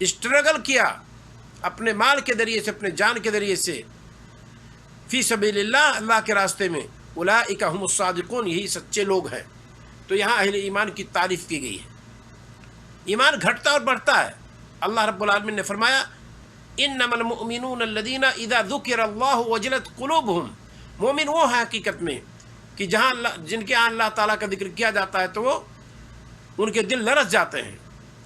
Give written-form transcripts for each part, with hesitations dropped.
Struggle کیا اپنے مال کے ذریعے سے، اپنے جان کے ذریعے سے، فی سبیل اللہ، اللہ کے راستے میں، اولئک هم الصادقون، یہی سچے لوگ ہیں۔ تو یہاں اہل ایمان کی تعریف کی گئی ہے۔ ایمان گھٹتا اور بڑھتا ہے۔ اللہ رب العالمین نے فرمایا انما المؤمنون الذین اذا ذکر اللہ وجلت قلوبہم، مومن وہ ہیں حقیقت میں کہ جن کے اللہ تعالیٰ کا ذکر کیا جاتا ہے تو وہ ان کے دل لرز جاتے ہیں۔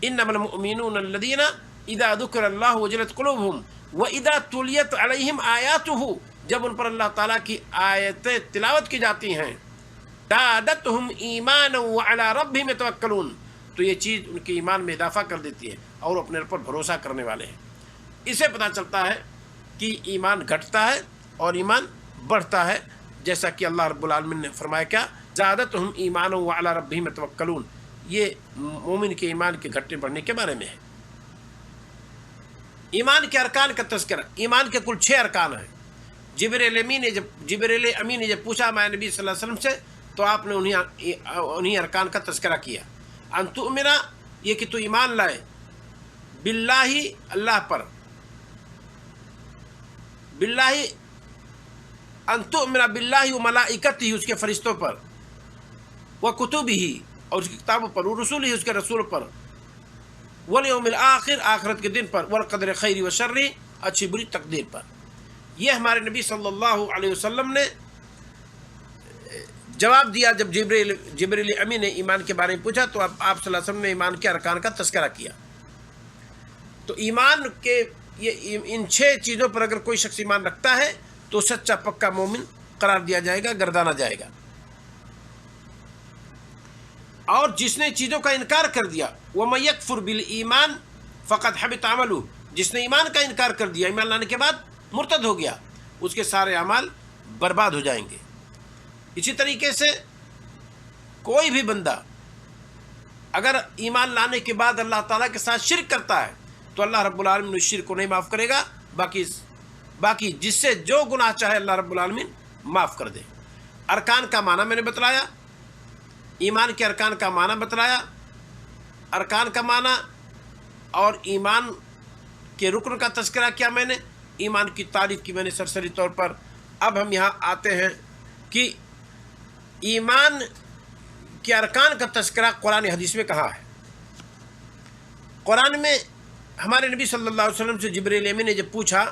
انما المؤمنون الذین اذا ذکر اللہ وجلت قلوبہم واذا تلیت علیہم آیاتہ، جب ان پر اللہ تعالیٰ کی آیتیں تلاوت کی جاتی ہیں، زادتہم ایمانا وعلی ربہم یتوکلون، تو یہ چیز ان کے ایمان میں اضافہ کر دیتی ہے اور اپنے پر بھروسہ کرنے والے ہیں۔ اسے پتہ چلتا ہے کہ ایمان گھٹتا ہے اور ایمان بڑھتا ہے، جیسا کہ اللہ رب العالمین نے فرمایا کیا، زادتہم ایمانا وعلی ربہم یتوکلون، یہ مومن کے ایمان کے گھٹنے بڑھنے کے بارے میں ہے۔ ایمان کے ارکان کا تذکرہ، ایمان کے کل 6 ارکان ہیں۔ جبریل امین نے جب پوچھا ہمارے نبی صلی اللہ علیہ وسلم سے تو آپ نے انہی ارکان کا تذکرہ کیا۔ ان تؤمن، یہ کہ تو ایمان لائے، باللہ، اللہ پر، باللہ، ان تؤمن باللہ و ملائکتہ، اس کے فرشتوں پر، و کتبہ، اور اس کی کتابوں پر، و رسولہ، اس کے رسول پر، والیوم الآخر، آخرت کے دن پر، والقدر خیر و شر، اچھی بری تقدیر پر۔ یہ ہمارے نبی صلی اللہ علیہ وسلم نے جواب دیا جب جبریل امین نے ایمان کے بارے میں پوچھا، تو آپ صلی اللہ علیہ وسلم نے ایمان کے ارکان کا تذکرہ کیا۔ تو ایمان کے ان 6 چیزوں پر اگر کوئی شخص ایمان رکھتا ہے تو سچا پکا مومن قرار دیا جائے گا، گردانا جائے گا۔ اور جس نے چیزوں کا انکار کر دیا، وَمَن يَكْفُرْ بِالْإِيمَانِ فَقَدْ حَبِطَ عَمَلُهُ، جس نے ایمان کا انکار کر دیا، ایمان لانے کے بعد مرتد ہو گیا، اس کے سارے اعمال برباد ہو جائیں گے۔ اسی طریقے سے کوئی بھی بندہ اگر ایمان لانے کے بعد اللہ تعالیٰ کے ساتھ شرک کرتا ہے تو اللہ رب العالمین اس شرک کو نہیں معاف کرے گا، باقی جس سے جو گناہ چاہے اللہ رب العالمین معاف کر دے۔ ارکان کا معنی میں نے بتلایا، ایمان کے ارکان کا معنی بتلایا، ارکان کا معنی اور ایمان کے رکن کا تذکرہ کیا میں نے، ایمان کی تعریف کی میں نے سرسری طور پر۔ اب ہم یہاں آتے ہیں کہ ایمان کے ارکان کا تذکرہ قرآن حدیث میں کہاں ہے۔ قرآن میں ہمارے نبی صلی اللہ علیہ وسلم سے جبریل امین نے جب پوچھا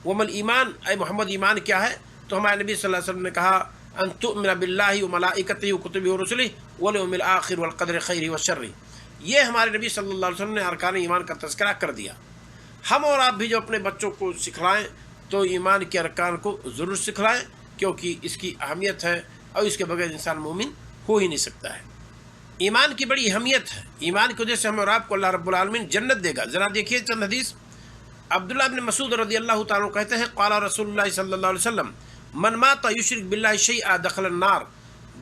ومل ایمان، اے محمد ایمان کیا ہے، تو ہمارے نبی صلی اللہ علیہ وسلم نے کہا ان تؤمن باللہ وملائکتہ وکتبہ ورسلہ والیوم الآخر والقدر خیر وشر۔ یہ ہمارے نبی صلی اللہ علیہ وسلم نے ارکان ایمان کا تذکرہ کر دیا۔ ہم اور آپ بھی جو اپنے بچوں کو سکھلائیں تو ایمان کے ارکان کو ضرور سکھلائیں، کیونکہ اس کی اہمیت ہے اور اس کے بغیر انسان مومن ہو ہی نہیں سکتا ہے۔ ایمان کی بڑی اہمیت ہے، ایمان کی وجہ سے ہم اور آپ کو اللہ رب العالمین جنت دے گا۔ ذرا دیکھیے چند حدیث۔ عبداللہ بن مسعود رضی اللہ تعالیٰ عنہ کہتے ہیں قال رسول اللہ صلی اللہ علیہ وسلم من مات یشرک باللہ شیئا دخل النار،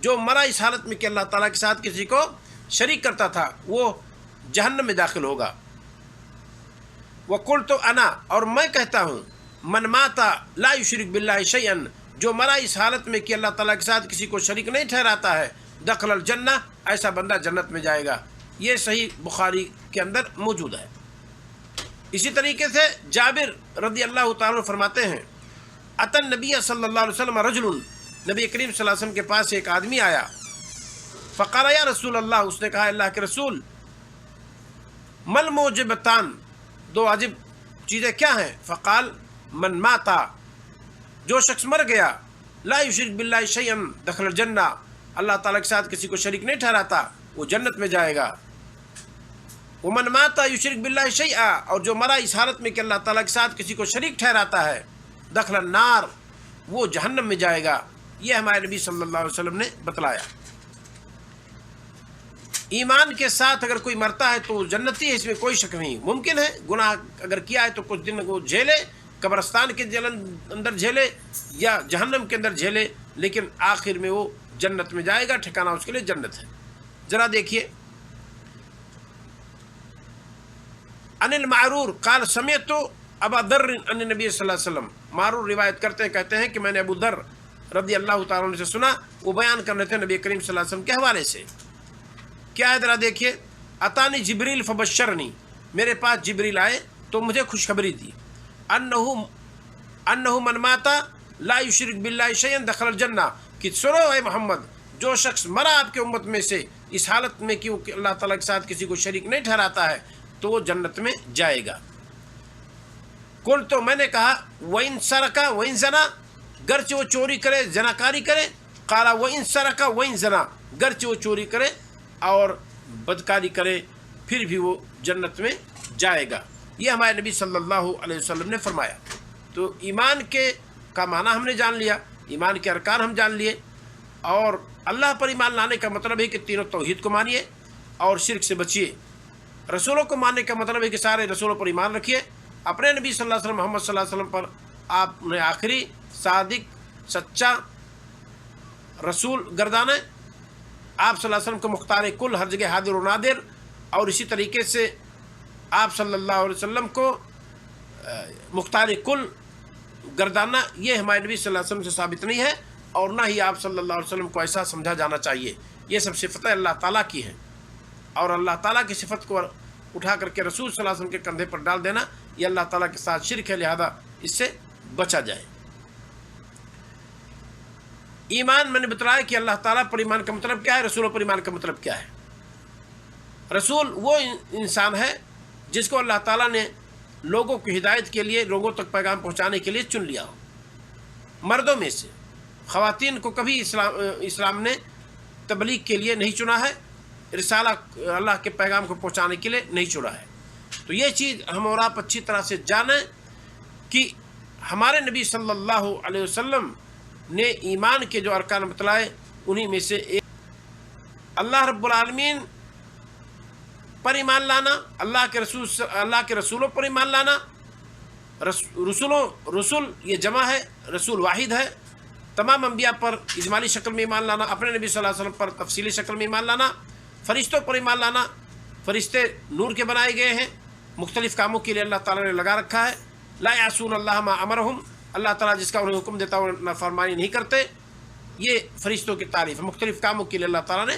جو مرا اس حالت میں کہ اللہ تعالیٰ کے ساتھ کسی کو شریک کرتا تھا وہ جہنم میں داخل ہوگا۔ وقلت انا، اور میں کہتا ہوں من مات لا یشرک باللہ شیئا، جو مرا اس حالت میں کہ اللہ تعالیٰ کے ساتھ کسی کو شریک نہیں ٹھہراتا ہے، دخل الجنہ، ایسا بندہ جنت میں جائے گا۔ یہ صحیح بخاری کے اندر موجود ہے۔ اسی طریقے سے جابر رضی اللہ تعالیٰ فرماتے ہیں اتن نبی صلی اللہ علیہ وسلم رجل، نبی کریم صلی اللہ علیہ وسلم کے پاس ایک آدمی آیا، فقال یا رسول اللہ، اس نے کہا اللہ کے رسول، مل موجبتان، 2 واجب چیزیں کیا ہیں؟ فقال من ماتا، جو شخص مر گیا، لا یشرک باللہ شیئا دخل الجنہ، اللہ تعالیٰ کے ساتھ کسی کو شریک نہیں ٹھہراتا، وہ جنت میں جائے گا۔ ومن ماتا یشرک باللہ شیئا، اور جو مرا اس حالت میں کہ اللہ تعالیٰ کے ساتھ کسی کو شریک ٹھہراتا ہے، دخل النار، وہ جہنم میں جائے گا۔ یہ ہمارے نبی صلی اللہ علیہ وسلم نے بتلایا۔ ایمان کے ساتھ اگر کوئی مرتا ہے تو جنتی ہے، اس میں کوئی شک نہیں۔ ممکن ہے گناہ اگر کیا ہے تو کچھ دن وہ جھیلے، قبرستان کے اندر جھیلے یا جہنم کے اندر جھیلے، لیکن آخر میں وہ جنت میں جائے گا، ٹھکانہ اس کے لیے جنت ہے۔ ذرا دیکھیے ان المعرور قال سمعت ابا ذر ان نبی صلی اللہ علیہ وسلم، معرور روایت کہتے ہیں کہ میں نے ابو ذر رضی اللہ تعالیٰ عنہ سے سنا، وہ بیان کر رہے تھے نبی کریم صلی اللہ علیہ وسلم کے حوالے سے۔ کیا ہے ذرا دیکھیے، اتانی جبریل فبشرنی، میرے پاس جبریل آئے تو مجھے خوشخبری دی انہو من ماتا لا یشرک باللہ شیئا دخل الجنہ، کہ سنو اے محمد، جو شخص مرا آپ کے امت میں سے اس حالت میں کہ وہ اللہ تعالیٰ کے ساتھ کسی کو شریک نہیں ٹھہراتا ہے تو وہ جنت میں جائے گا۔ کل تو میں نے کہا وَإِن سَرَقَ وَإِن زَنَا، گرچہ وہ چوری کرے زناکاری کرے، قَالَ وَإِن سَرَقَ وَإِن زَنَا، گرچہ وہ چوری کرے اور بدکاری کرے پھر بھی وہ جنت میں جائے گا۔ یہ ہمارے نبی صلی اللہ علیہ وسلم نے فرمایا۔ تو ایمان کے کا معنی ہم نے جان لیا، ایمان کے ارکان ہم جان لیے، اور اللہ پر ایمان لانے کا مطلب ہے کہ تینوں توحید کو مانیے اور شرک سے بچیے۔ رسولوں کو ماننے کا مطلب ہے کہ سارے رسولوں پر ایمان رکھیے، اپنے نبی صلی اللہ علیہ وسلم محمد صلی اللہ علیہ وسلم پر آپ نے آخری صادق سچا رسول گردانا ہے، آپ صلی اللہ علیہ وسلم کو مختار کل، ہر جگہ حاضر و نادر، اور اسی طریقے سے آپ صلی اللہ علیہ وسلم کو مختار کل گردانا یہ ہمارے نبی صلی اللہ علیہ وسلم سے ثابت نہیں ہے، اور نہ ہی آپ صلی اللہ علیہ وسلم کو ایسا سمجھا جانا چاہیے۔ یہ سب صفتیں اللہ تعالیٰ کی ہیں، اور اللہ تعالیٰ کی صفت کو اٹھا کر کے رسول صلی اللہ علیہ وسلم کے کندھے پر ڈال دینا یہ اللہ تعالیٰ کے ساتھ شرک ہے، لہذا اس سے بچا جائے۔ ایمان میں نے بتلایا کہ اللہ تعالیٰ پر ایمان کا مطلب کیا ہے، رسولوں پر ایمان کا مطلب کیا ہے۔ رسول وہ انسان ہے جس کو اللہ تعالیٰ نے لوگوں کی ہدایت کے لیے، لوگوں تک پیغام پہنچانے کے لیے چن لیا ہو۔ مردوں میں سے خواتین کو کبھی اسلام نے تبلیغ کے لیے نہیں چنا ہے، رسالہ اللہ کے پیغام کو پہنچانے کے لیے نہیں چنا ہے۔ تو یہ چیز ہم اور آپ اچھی طرح سے جانیں کہ ہمارے نبی صلی اللہ علیہ وسلم نے ایمان کے جو ارکان بتلائے انہی میں سے ایک اللہ رب العالمین پر ایمان لانا، اللہ کے رسولوں پر ایمان لانا۔ رسول یہ جمع ہے، رسول واحد ہے۔ تمام انبیاء پر اجمالی شکل میں ایمان لانا، اپنے نبی صلی اللہ علیہ وسلم پر تفصیلی شکل میں ایمان لانا، فرشتوں پر ایمان لانا، فرشتے نور کے بنائے گئے ہیں، مختلف کاموں کے لیے اللہ تعالیٰ نے لگا رکھا ہے۔ لا یعصون اللہ ما امرہم، اللہ تعالیٰ جس کا انہیں حکم دیتا وہ نافرمانی نہیں کرتے۔ یہ فرشتوں کی تعریف ہے، مختلف کاموں کے لیے اللہ تعالیٰ نے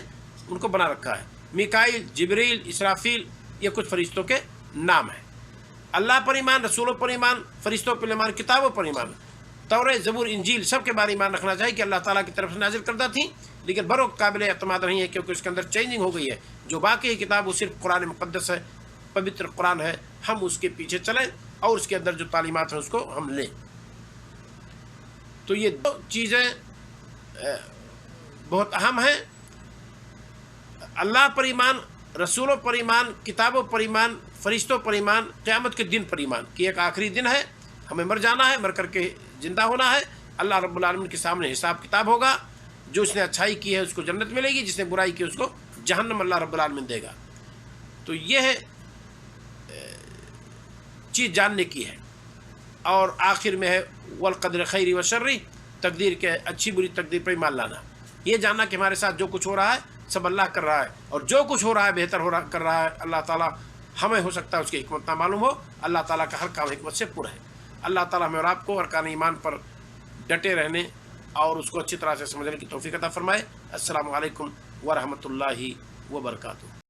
ان کو بنا رکھا ہے۔ میکائیل، جبریل، اسرافیل، یہ کچھ فرشتوں کے نام ہیں۔ اللہ پر ایمان، رسولوں پر ایمان، فرشتوں پر ایمان، کتابوں پر ایمان، تورات، زبور، انجیل سب کے بارے ایمان رکھنا چاہیے کہ اللہ تعالیٰ کی طرف سے نازل کردہ تھیں، لیکن بروقت قابل اعتماد نہیں ہے کیونکہ اس کے اندر چینجنگ ہو گئی ہے۔ جو باقی کتاب وہ صرف قرآن مقدس ہے، پوتر قرآن ہے، ہم اس کے پیچھے چلیں اور اس کے اندر جو تعلیمات ہیں اس کو ہم لیں۔ تو یہ دو چیزیں بہت اہم ہیں، اللہ پر ایمان، رسولوں پر ایمان، کتابوں پر ایمان، فرشتوں پر ایمان، قیامت کے دن پر ایمان کہ ایک آخری دن ہے، ہمیں مر جانا ہے، مر کر کے زندہ ہونا ہے، اللہ رب العالمین کے سامنے حساب کتاب ہوگا، جو اس نے اچھائی کی ہے اس کو جنت ملے گی، جس نے برائی کی اس کو جہنم اللہ رب العالمین دے گا۔ تو یہ چیز جاننے کی ہے، اور آخر میں ہے والقدر خیر و شر، تقدیر کے اچھی بری تقدیر پر ایمان لانا، یہ جاننا کہ ہمارے ساتھ جو کچھ ہو رہا ہے سب اللہ کر رہا ہے، اور جو کچھ ہو رہا ہے بہتر کر رہا ہے اللہ تعالیٰ، ہمیں ہو سکتا ہے اس کی حکمت نہ معلوم ہو، اللہ تعالیٰ کا ہر کام حکمت سے پورا ہے۔ اللہ تعالیٰ ہمیں اور آپ کو ارکان ایمان پر ڈٹے رہنے اور اس کو اچھی طرح سے سمجھنے کی توفیق عطا فرمائے۔ السلام علیکم ورحمۃ اللہ وبرکاتہ۔